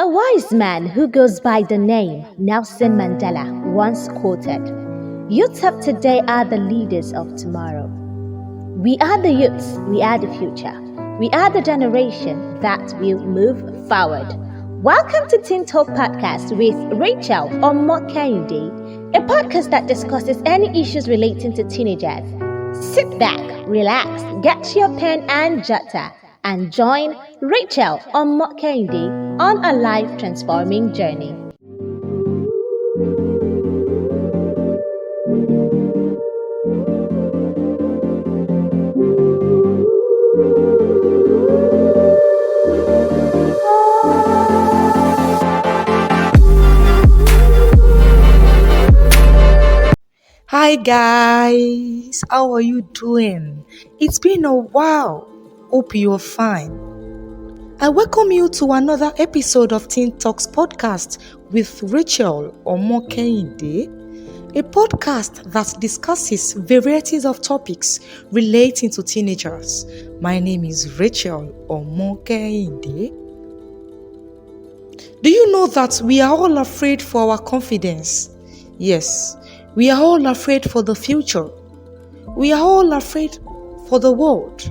A wise man who goes by the name Nelson Mandela once quoted, "Youths of today are the leaders of tomorrow." We are the youths, we are the future. We are the generation that will move forward. Welcome to Teen Talk Podcast with Rachel Omokende, a podcast that discusses any issues relating to teenagers. Sit back, relax, get your pen and jotter, and join Rachel Omokende on a life-transforming journey. Hi guys, how are you doing? It's been a while. Hope you're fine. I welcome you to another episode of Teen Talks podcast with Rachel Omokende, a podcast that discusses varieties of topics relating to teenagers. My name is Rachel Omokende. Do you know that we are all afraid for our confidence? Yes. We are all afraid for the future. We are all afraid for the world.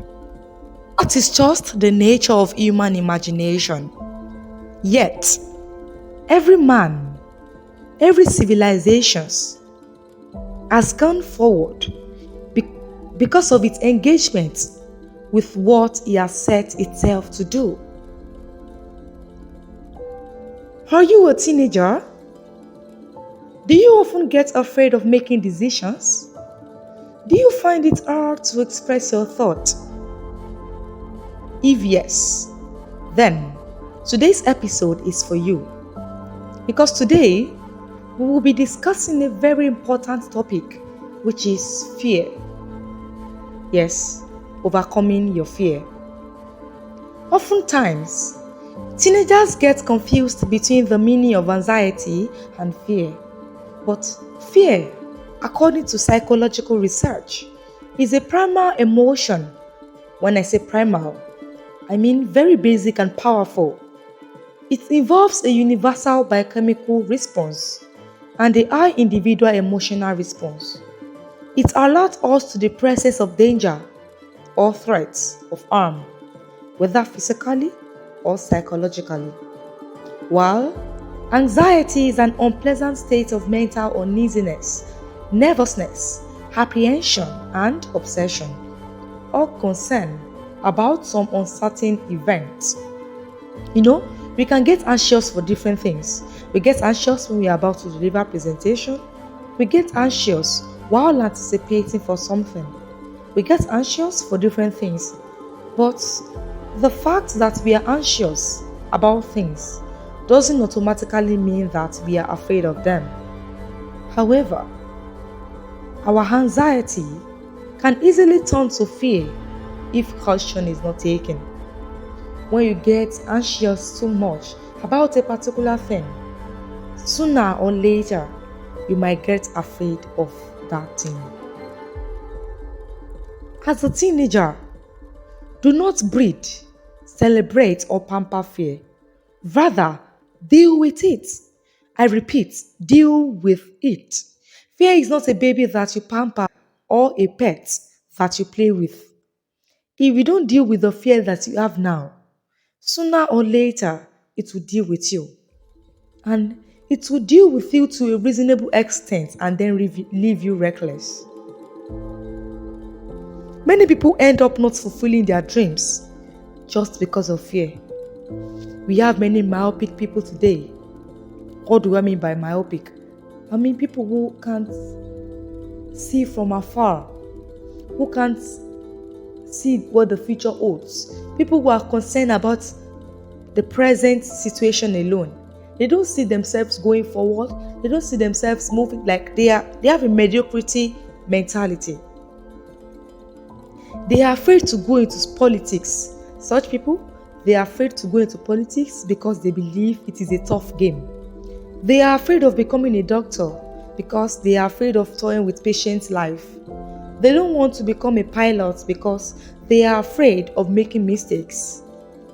That is just the nature of human imagination. Yet, every man, every civilization has gone forward because of its engagement with what it has set itself to do. Are you a teenager? Do you often get afraid of making decisions? Do you find it hard to express your thought? If yes, then today's episode is for you. Because today, we will be discussing a very important topic, which is fear. Yes, overcoming your fear. Oftentimes, teenagers get confused between the meaning of anxiety and fear. But fear, according to psychological research, is a primal emotion. When I say primal, I mean very basic and powerful. It involves a universal biochemical response and a high individual emotional response. It alerts us to the presence of danger or threats of harm, whether physically or psychologically. While anxiety is an unpleasant state of mental uneasiness, nervousness, apprehension, and obsession, or concern about some uncertain event. We can get anxious for different things. We get anxious when we are about to deliver a presentation. We get anxious while anticipating for something. We get anxious for different things. But the fact that we are anxious about things doesn't automatically mean that we are afraid of them. However, our anxiety can easily turn to fear if caution is not taken. When you get anxious too much about a particular thing, sooner or later, you might get afraid of that thing. As a teenager, do not breed, celebrate, or pamper fear. Rather, deal with it. I repeat, deal with it. Fear is not a baby that you pamper or a pet that you play with. If you don't deal with the fear that you have now, sooner or later, it will deal with you. And it will deal with you to a reasonable extent and then leave you reckless. Many people end up not fulfilling their dreams just because of fear. We have many myopic people today. What do I mean by myopic? I mean people who can't see from afar, who can't see what the future holds. People who are concerned about the present situation alone. They don't see themselves going forward. They don't see themselves moving, like they have a mediocrity mentality. They are afraid to go into politics. Such people, they are afraid to go into politics because they believe it is a tough game. They are afraid of becoming a doctor because they are afraid of toying with patients' life. They don't want to become a pilot because they are afraid of making mistakes.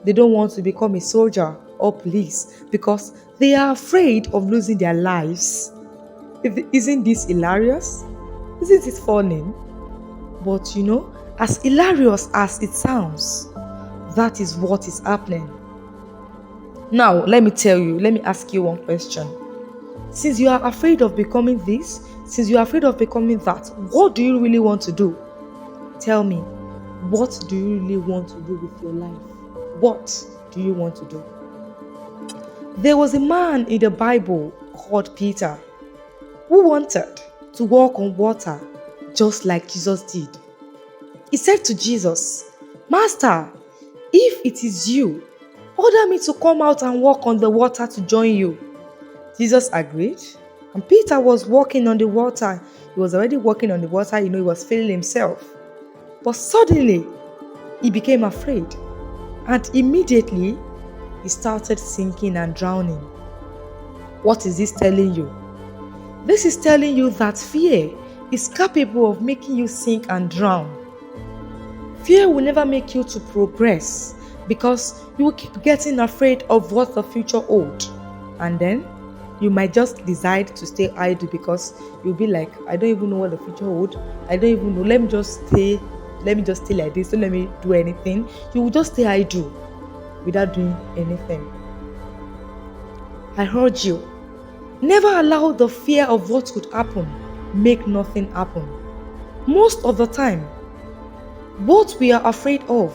They don't want to become a soldier or police because they are afraid of losing their lives. Isn't this hilarious? Isn't it funny? But as hilarious as it sounds, that is what is happening. Now, let me ask you one question. Since you are afraid of becoming this, since you are afraid of becoming that, what do you really want to do? Tell me, what do you really want to do with your life? What do you want to do? There was a man in the Bible called Peter who wanted to walk on water just like Jesus did. He said to Jesus, "Master, if it is you, order me to come out and walk on the water to join you." Jesus agreed, and Peter was walking on the water. He was already walking on the water, he was feeling himself. But suddenly, he became afraid, and immediately, he started sinking and drowning. What is this telling you? This is telling you that fear is capable of making you sink and drown. Fear will never make you to progress because you will keep getting afraid of what the future holds. And then you might just decide to stay idle because you'll be like, I don't even know what the future holds. I don't even know. Let me just stay like this. Don't let me do anything. You will just stay idle without doing anything. I urge you, never allow the fear of what could happen make nothing happen. Most of the time, what we are afraid of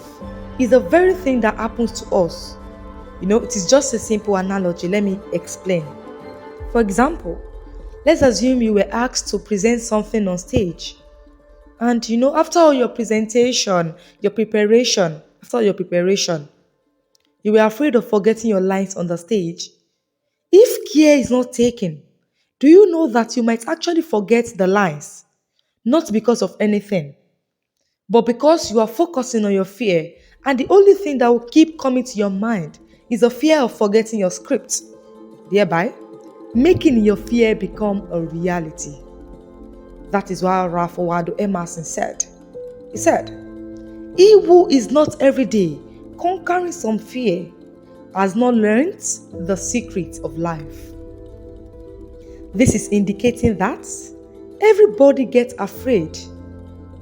is the very thing that happens to us. It is just a simple analogy. Let me explain. For example, let's assume you were asked to present something on stage. And after all your presentation, your preparation, you were afraid of forgetting your lines on the stage. If care is not taken, do you know that you might actually forget the lines? Not because of anything, but because you are focusing on your fear, and the only thing that will keep coming to your mind is the fear of forgetting your script, thereby making your fear become a reality. That is why Ralph Waldo Emerson said, he said, "He who is not every day conquering some fear has not learned the secret of life." This is indicating that everybody gets afraid.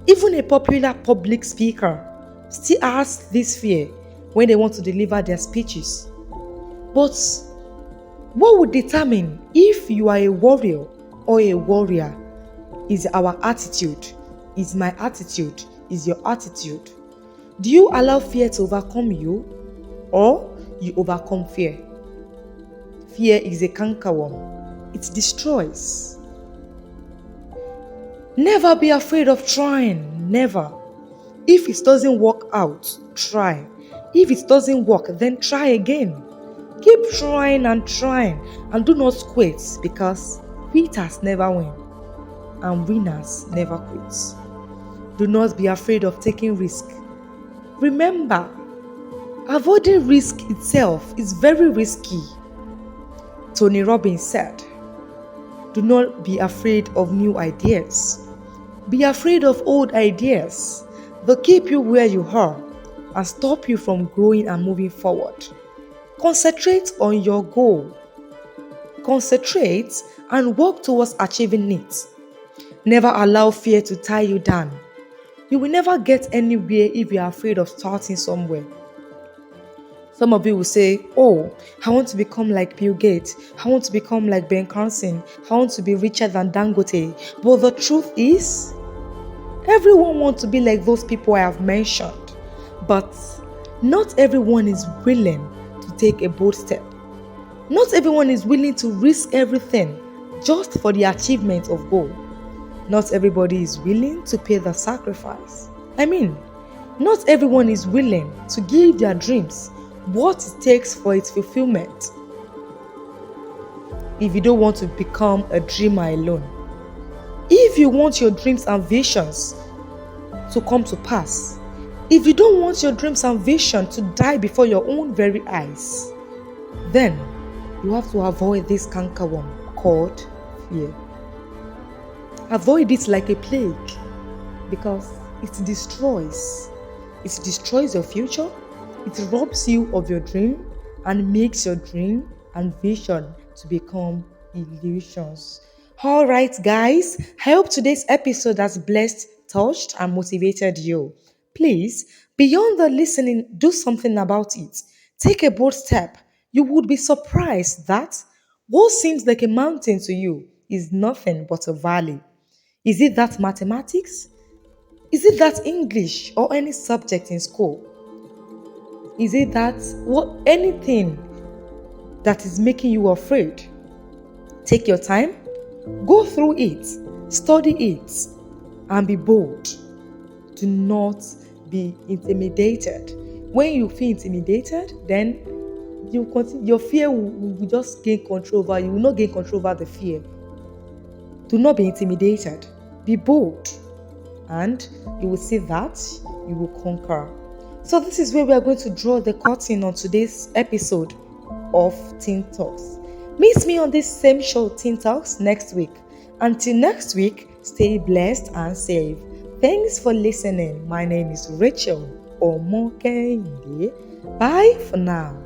Even a popular public speaker still has this fear when they want to deliver their speeches. But what would determine if you are a warrior or a warrior is our attitude, is my attitude, is your attitude. Do you allow fear to overcome you, or you overcome fear? Fear is a cankerworm. It destroys. Never be afraid of trying. Never. If it doesn't work out, try. If it doesn't work, then try again. Keep trying, and do not quit, because quitters never win and winners never quit. Do not be afraid of taking risk. Remember, avoiding risk itself is very risky. Tony Robbins said, "Do not be afraid of new ideas. Be afraid of old ideas. They'll keep you where you are and stop you from growing and moving forward. Concentrate on your goal. Concentrate and work towards achieving it. Never allow fear to tie you down. You will never get anywhere if you are afraid of starting somewhere." Some of you will say, "Oh, I want to become like Bill Gates. I want to become like Ben Carson. I want to be richer than Dangote." But the truth is, everyone wants to be like those people I have mentioned. But not everyone is willing to take a bold step. Not everyone is willing to risk everything just for the achievement of goal. Not everybody is willing to pay the sacrifice. Not everyone is willing to give their dreams what it takes for its fulfillment. If you don't want to become a dreamer alone, if you want your dreams and visions to come to pass, if you don't want your dreams and vision to die before your own very eyes, then you have to avoid this cankerworm called fear. Avoid it like a plague, because it destroys your future, it robs you of your dream, and makes your dream and vision to become illusions. All right, guys, I hope today's episode has blessed, touched, and motivated you. Please, beyond the listening, do something about it. Take a bold step. You would be surprised that what seems like a mountain to you is nothing but a valley. Is it that mathematics? Is it that English or any subject in school? Is it that anything that is making you afraid? Take your time, go through it, study it, and be bold. Do not be intimidated. When you feel intimidated, then your fear will just gain control over you. You will not gain control over the fear. Do not be intimidated. Be bold, and you will see that you will conquer. So this is where we are going to draw the curtain on today's episode of Teen Talks. Meet me on this same show, Teen Talks, next week. Until next week, stay blessed and safe. Thanks for listening. My name is Rachel Omokende. Bye for now.